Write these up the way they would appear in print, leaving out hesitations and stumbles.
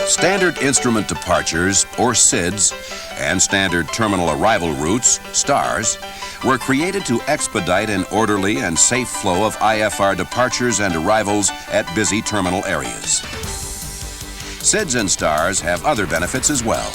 Standard Instrument Departures, or SIDs, and Standard Terminal Arrival Routes, STARS, were created to expedite an orderly and safe flow of IFR departures and arrivals at busy terminal areas. SIDs and STARS have other benefits as well.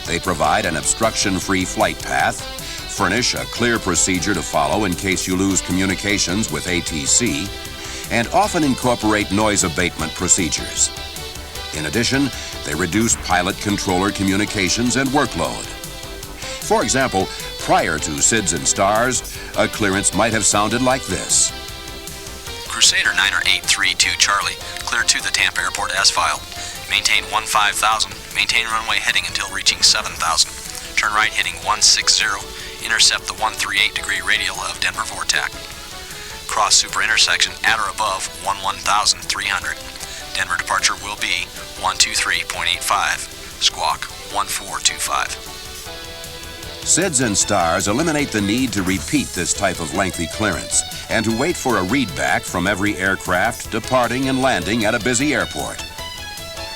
They provide an obstruction-free flight path, furnish a clear procedure to follow in case you lose communications with ATC, and often incorporate noise abatement procedures. In addition, they reduce pilot-controller communications and workload. For example, prior to SIDs and STARS, a clearance might have sounded like this. Crusader 9832 Charlie, clear to the Tampa Airport as filed. Maintain 15,000, maintain runway heading until reaching 7,000. Turn right heading 160, intercept the 138-degree radial of Denver Vortac. Cross super intersection at or above 11,300. Denver departure will be 123.85, squawk 1425. SIDs and STARS eliminate the need to repeat this type of lengthy clearance and to wait for a readback from every aircraft departing and landing at a busy airport.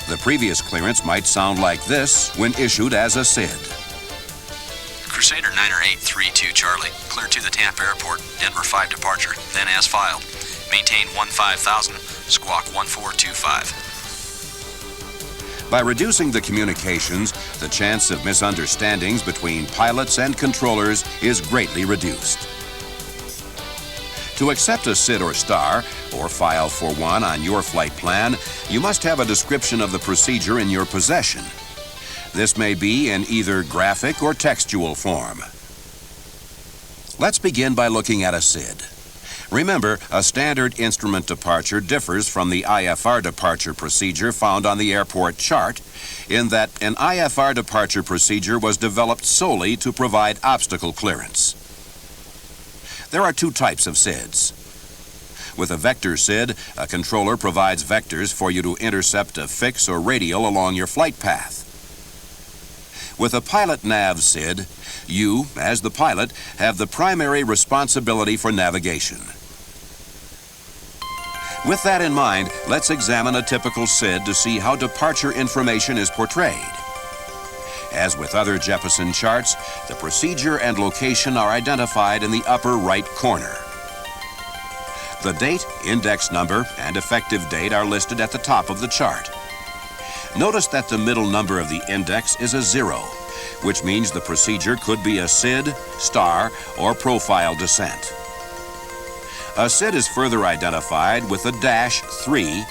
The previous clearance might sound like this when issued as a SID. Crusader 9832 Charlie, clear to the Tampa Airport, Denver 5 departure, then as filed. Maintain 15,000, squawk 1425. By reducing the communications, the chance of misunderstandings between pilots and controllers is greatly reduced. To accept a SID or STAR, or file for one on your flight plan, you must have a description of the procedure in your possession. This may be in either graphic or textual form. Let's begin by looking at a SID. Remember, a standard instrument departure differs from the IFR departure procedure found on the airport chart in that an IFR departure procedure was developed solely to provide obstacle clearance. There are two types of SIDs. With a vector SID, a controller provides vectors for you to intercept a fix or radial along your flight path. With a pilot nav SID, you, as the pilot, have the primary responsibility for navigation. With that in mind, let's examine a typical SID to see how departure information is portrayed. As with other Jeppesen charts, the procedure and location are identified in the upper right corner. The date, index number, and effective date are listed at the top of the chart. Notice that the middle number of the index is a 0, which means the procedure could be a SID, STAR, or profile descent. A SID is further identified with a -3,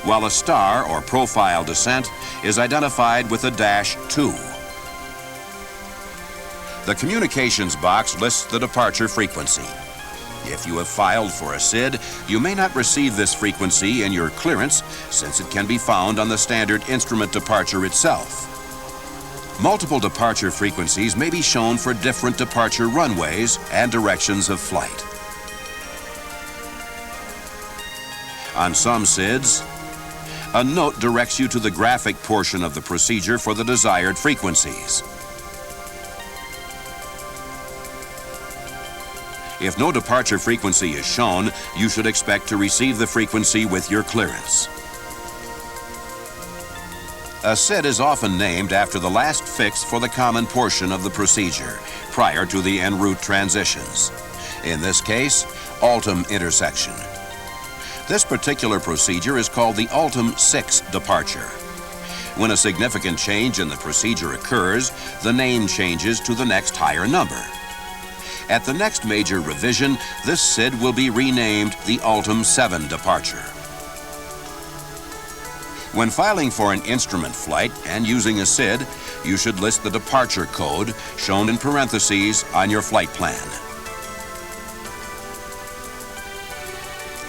while a STAR, or profile descent, is identified with a -2. The communications box lists the departure frequency. If you have filed for a SID, you may not receive this frequency in your clearance since it can be found on the standard instrument departure itself. Multiple departure frequencies may be shown for different departure runways and directions of flight. On some SIDs, a note directs you to the graphic portion of the procedure for the desired frequencies. If no departure frequency is shown, you should expect to receive the frequency with your clearance. A SID is often named after the last fix for the common portion of the procedure, prior to the en route transitions. In this case, ultim intersection. This particular procedure is called the ultim 6 departure. When a significant change in the procedure occurs, the name changes to the next higher number. At the next major revision, this SID will be renamed the ultim 7 departure. When filing for an instrument flight and using a SID, you should list the departure code, shown in parentheses, on your flight plan.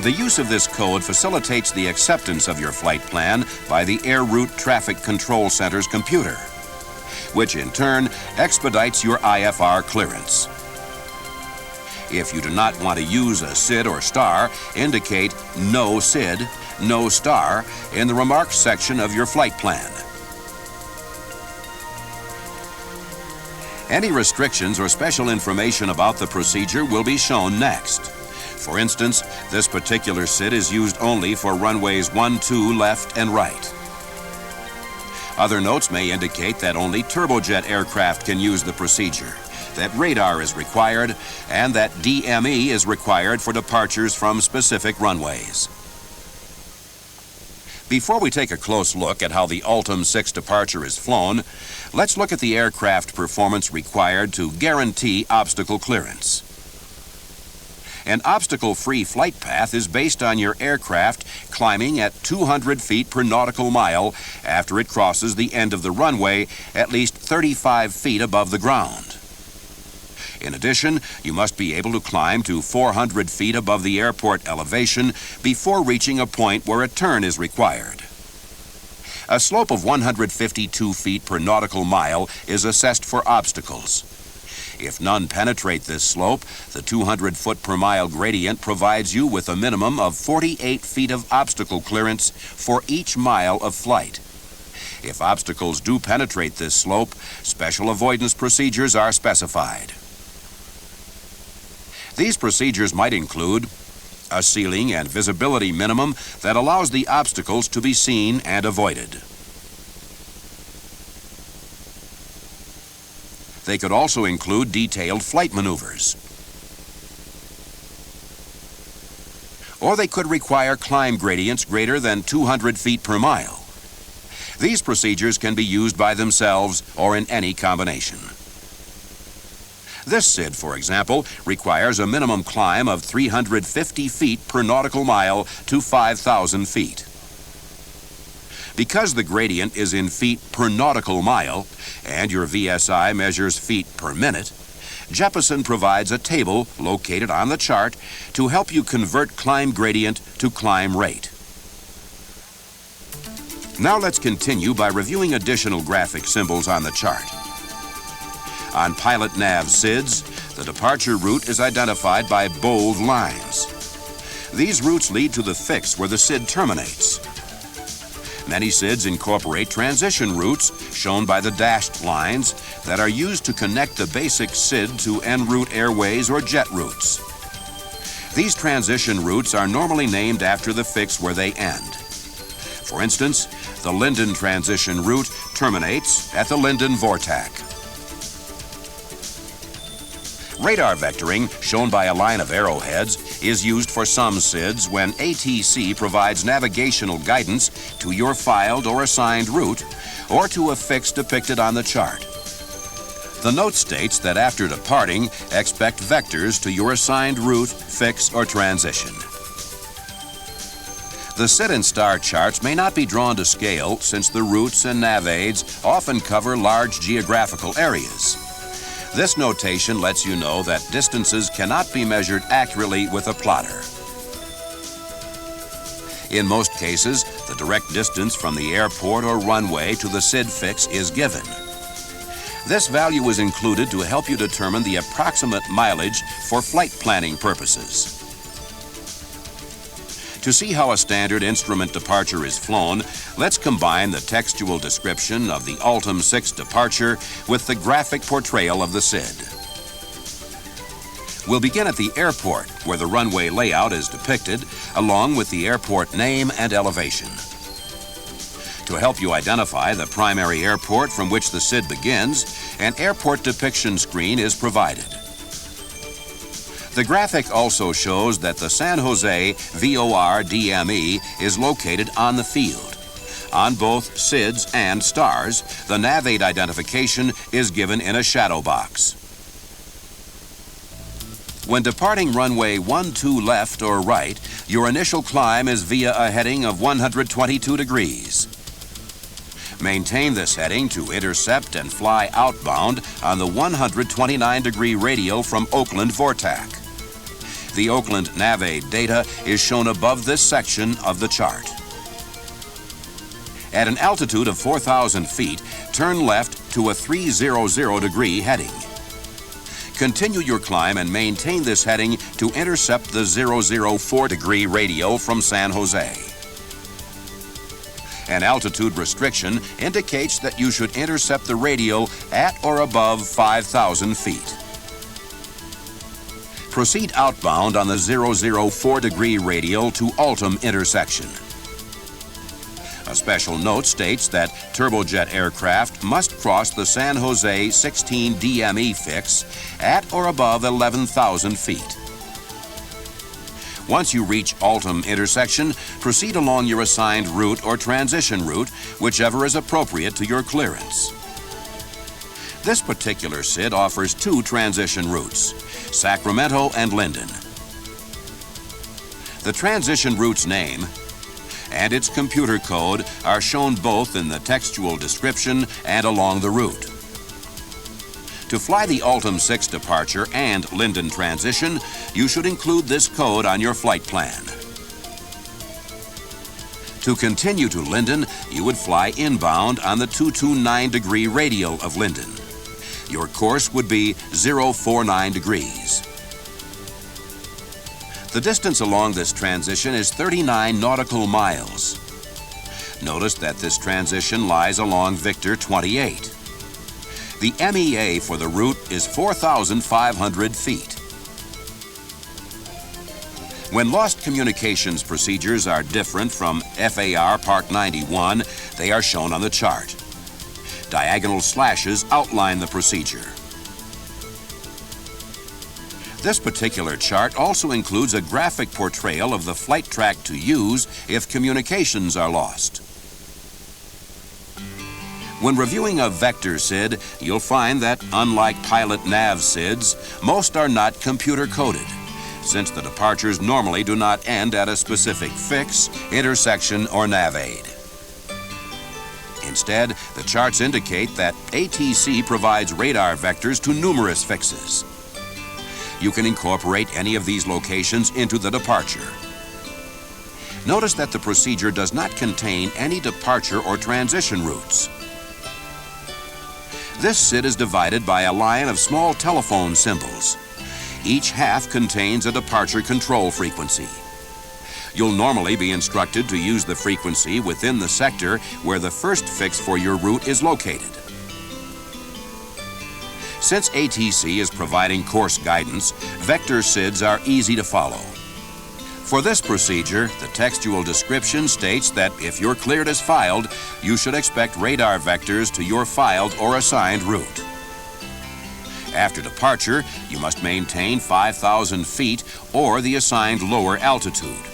The use of this code facilitates the acceptance of your flight plan by the Air Route Traffic Control Center's computer, which in turn expedites your IFR clearance. If you do not want to use a SID or STAR, indicate no SID, no STAR in the remarks section of your flight plan. Any restrictions or special information about the procedure will be shown next. For instance, this particular SID is used only for runways 12 left and right. Other notes may indicate that only turbojet aircraft can use the procedure, that radar is required, and that DME is required for departures from specific runways. Before we take a close look at how the Ultim 6 departure is flown, let's look at the aircraft performance required to guarantee obstacle clearance. An obstacle-free flight path is based on your aircraft climbing at 200 feet per nautical mile after it crosses the end of the runway at least 35 feet above the ground. In addition, you must be able to climb to 400 feet above the airport elevation before reaching a point where a turn is required. A slope of 152 feet per nautical mile is assessed for obstacles. If none penetrate this slope, the 200 foot per mile gradient provides you with a minimum of 48 feet of obstacle clearance for each mile of flight. If obstacles do penetrate this slope, special avoidance procedures are specified. These procedures might include a ceiling and visibility minimum that allows the obstacles to be seen and avoided. They could also include detailed flight maneuvers. Or they could require climb gradients greater than 200 feet per mile. These procedures can be used by themselves or in any combination. This SID, for example, requires a minimum climb of 350 feet per nautical mile to 5,000 feet. Because the gradient is in feet per nautical mile and your VSI measures feet per minute, Jeppesen provides a table located on the chart to help you convert climb gradient to climb rate. Now let's continue by reviewing additional graphic symbols on the chart. On pilot nav SIDs, the departure route is identified by bold lines. These routes lead to the fix where the SID terminates. Many SIDs incorporate transition routes, shown by the dashed lines, that are used to connect the basic SID to en route airways or jet routes. These transition routes are normally named after the fix where they end. For instance, the Linden transition route terminates at the Linden Vortac. Radar vectoring, shown by a line of arrowheads, is used for some SIDs when ATC provides navigational guidance to your filed or assigned route or to a fix depicted on the chart. The note states that after departing, expect vectors to your assigned route, fix, or transition. The SID and STAR charts may not be drawn to scale since the routes and nav aids often cover large geographical areas. This notation lets you know that distances cannot be measured accurately with a plotter. In most cases, the direct distance from the airport or runway to the SID fix is given. This value is included to help you determine the approximate mileage for flight planning purposes. To see how a standard instrument departure is flown, let's combine the textual description of the Ultim 6 departure with the graphic portrayal of the SID. We'll begin at the airport, where the runway layout is depicted, along with the airport name and elevation. To help you identify the primary airport from which the SID begins, an airport depiction screen is provided. The graphic also shows that the San Jose VOR DME is located on the field. On both SIDs and STARS, the nav aid identification is given in a shadow box. When departing runway 12 left or right, your initial climb is via a heading of 122 degrees. Maintain this heading to intercept and fly outbound on the 129-degree radial from Oakland Vortac. The Oakland nav aid data is shown above this section of the chart. At an altitude of 4,000 feet, turn left to a 300-degree heading. Continue your climb and maintain this heading to intercept the 004-degree radial from San Jose. An altitude restriction indicates that you should intercept the radial at or above 5,000 feet. Proceed outbound on the 004-degree radial to Ultim intersection. A special note states that turbojet aircraft must cross the San Jose 16 DME fix at or above 11,000 feet. Once you reach Altum intersection, proceed along your assigned route or transition route, whichever is appropriate to your clearance. This particular SID offers two transition routes, Sacramento and Linden. The transition route's name and its computer code are shown both in the textual description and along the route. To fly the Altum 6 departure and Linden transition, you should include this code on your flight plan. To continue to Linden, you would fly inbound on the 229-degree radial of Linden. Your course would be 049 degrees. The distance along this transition is 39 nautical miles. Notice that this transition lies along Victor 28. The MEA for the route is 4,500 feet. When lost communications procedures are different from FAR Part 91, they are shown on the chart. Diagonal slashes outline the procedure. This particular chart also includes a graphic portrayal of the flight track to use if communications are lost. When reviewing a vector SID, you'll find that, unlike pilot nav SIDs, most are not computer coded, since the departures normally do not end at a specific fix, intersection, or nav aid. Instead, the charts indicate that ATC provides radar vectors to numerous fixes. You can incorporate any of these locations into the departure. Notice that the procedure does not contain any departure or transition routes. This SID is divided by a line of small telephone symbols. Each half contains a departure control frequency. You'll normally be instructed to use the frequency within the sector where the first fix for your route is located. Since ATC is providing course guidance, vector SIDs are easy to follow. For this procedure, the textual description states that if you're cleared as filed, you should expect radar vectors to your filed or assigned route. After departure, you must maintain 5,000 feet or the assigned lower altitude.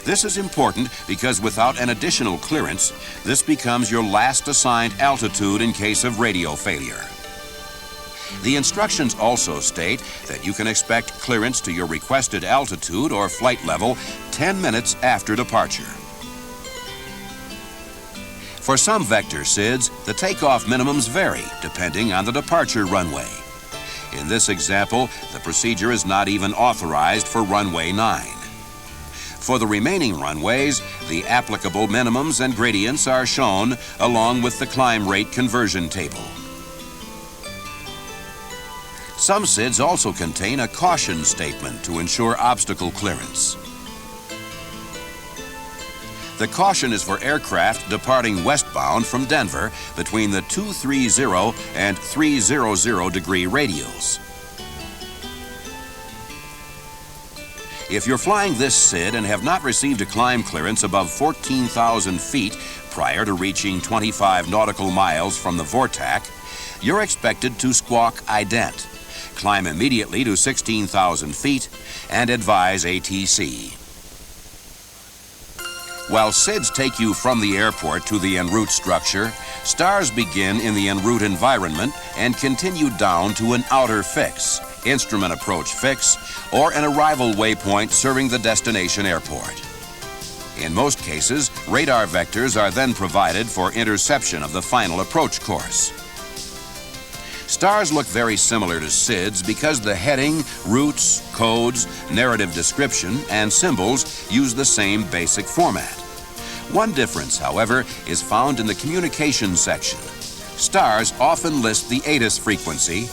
This is important because without an additional clearance, this becomes your last assigned altitude in case of radio failure. The instructions also state that you can expect clearance to your requested altitude or flight level 10 minutes after departure. For some vector SIDs, the takeoff minimums vary depending on the departure runway. In this example, the procedure is not even authorized for runway 9. For the remaining runways, the applicable minimums and gradients are shown along with the climb rate conversion table. Some SIDs also contain a caution statement to ensure obstacle clearance. The caution is for aircraft departing westbound from Denver between the 230 and 300 degree radials. If you're flying this SID and have not received a climb clearance above 14,000 feet prior to reaching 25 nautical miles from the VORTAC, you're expected to squawk ident, climb immediately to 16,000 feet, and advise ATC. While SIDs take you from the airport to the en route structure, STARS begin in the en route environment and continue down to an outer fix, instrument approach fix, or an arrival waypoint serving the destination airport. In most cases, radar vectors are then provided for interception of the final approach course. STARS look very similar to SIDs because the heading, routes, codes, narrative description, and symbols use the same basic format. One difference, however, is found in the communications section. STARS often list the ATIS frequency,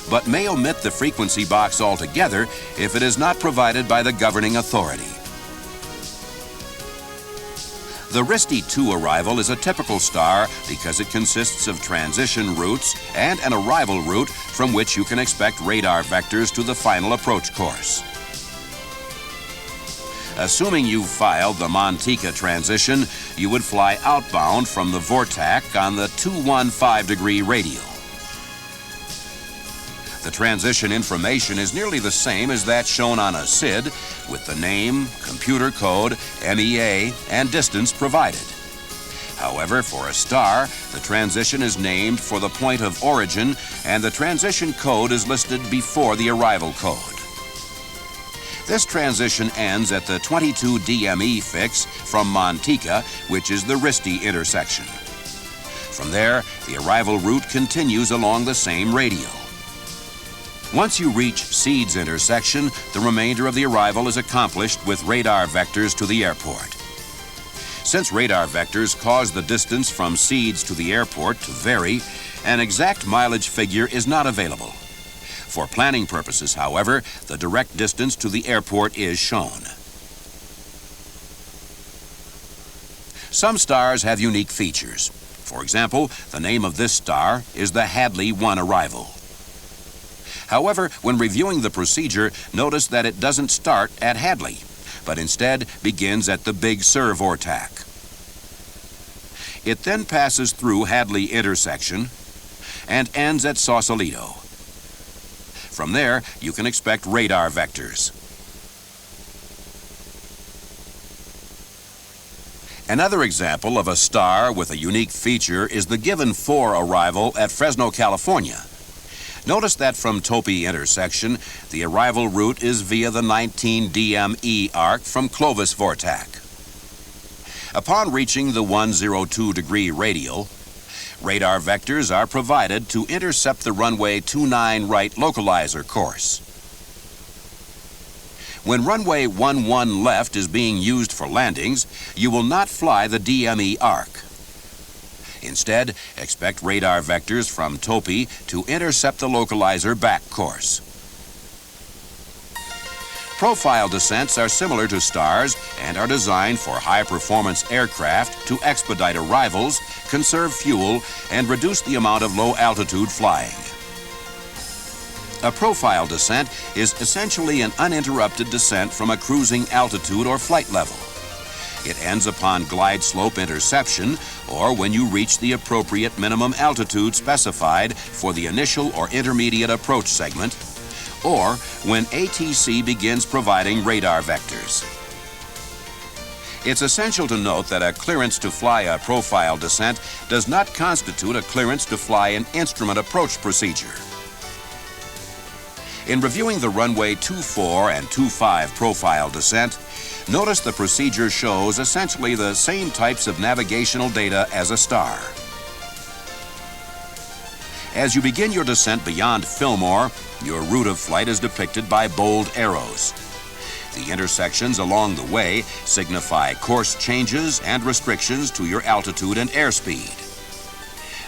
but may omit the frequency box altogether if it is not provided by the governing authority. The RISTI 2 arrival is a typical STAR because it consists of transition routes and an arrival route from which you can expect radar vectors to the final approach course. Assuming you've filed the Manteca transition, you would fly outbound from the Vortac on the 215-degree radial. The transition information is nearly the same as that shown on a SID, with the name, computer code, MEA, and distance provided. However, for a star, the transition is named for the point of origin, and the transition code is listed before the arrival code. This transition ends at the 22 DME fix from Manteca, which is the Risti intersection. From there, the arrival route continues along the same radial. Once you reach SID's intersection, the remainder of the arrival is accomplished with radar vectors to the airport. Since radar vectors cause the distance from SID's to the airport to vary, an exact mileage figure is not available. For planning purposes, however, the direct distance to the airport is shown. Some stars have unique features. For example, the name of this star is the Hadley 1 arrival. However, when reviewing the procedure, notice that it doesn't start at Hadley, but instead begins at the Big Sur Vortac. It then passes through Hadley intersection and ends at Sausalito. From there, you can expect radar vectors. Another example of a star with a unique feature is the Given 4 arrival at Fresno, California. Notice that from Topi intersection, the arrival route is via the 19 DME arc from Clovis Vortac. Upon reaching the 102-degree radial, radar vectors are provided to intercept the runway 29 right localizer course. When runway 11 left is being used for landings, you will not fly the DME arc. Instead, expect radar vectors from Topi to intercept the localizer back course. Profile descents are similar to stars and are designed for high-performance aircraft to expedite arrivals, conserve fuel, and reduce the amount of low-altitude flying. A profile descent is essentially an uninterrupted descent from a cruising altitude or flight level. It ends upon glide slope interception or when you reach the appropriate minimum altitude specified for the initial or intermediate approach segment, or when ATC begins providing radar vectors. It's essential to note that a clearance to fly a profile descent does not constitute a clearance to fly an instrument approach procedure. In reviewing the runway 24 and 25 profile descent, notice the procedure shows essentially the same types of navigational data as a star. As you begin your descent beyond Fillmore, your route of flight is depicted by bold arrows. The intersections along the way signify course changes and restrictions to your altitude and airspeed.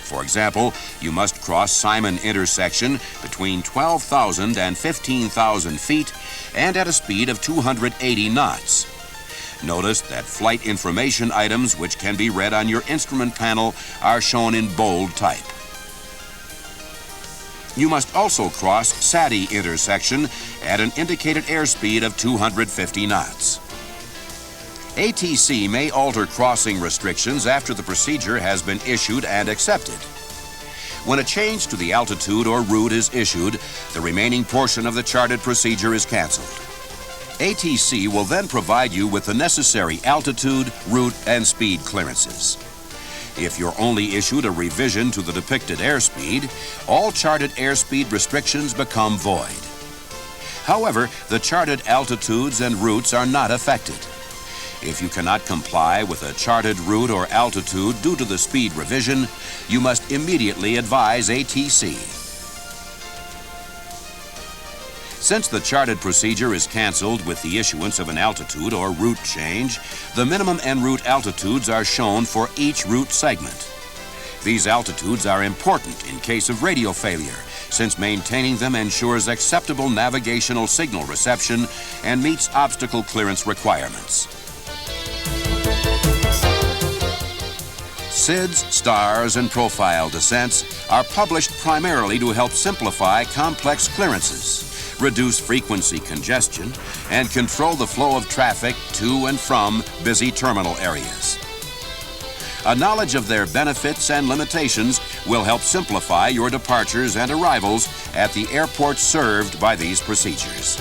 For example, you must cross Simon intersection between 12,000 and 15,000 feet and at a speed of 280 knots. Notice that flight information items which can be read on your instrument panel are shown in bold type. You must also cross SID intersection at an indicated airspeed of 250 knots. ATC may alter crossing restrictions after the procedure has been issued and accepted. When a change to the altitude or route is issued, the remaining portion of the charted procedure is canceled. ATC will then provide you with the necessary altitude, route, and speed clearances. If you're only issued a revision to the depicted airspeed, all charted airspeed restrictions become void. However, the charted altitudes and routes are not affected. If you cannot comply with a charted route or altitude due to the speed revision, you must immediately advise ATC. Since the charted procedure is canceled with the issuance of an altitude or route change, the minimum en route altitudes are shown for each route segment. These altitudes are important in case of radio failure, since maintaining them ensures acceptable navigational signal reception and meets obstacle clearance requirements. SIDs, STARS, and profile descents are published primarily to help simplify complex clearances, reduce frequency congestion, and control the flow of traffic to and from busy terminal areas. A knowledge of their benefits and limitations will help simplify your departures and arrivals at the airports served by these procedures.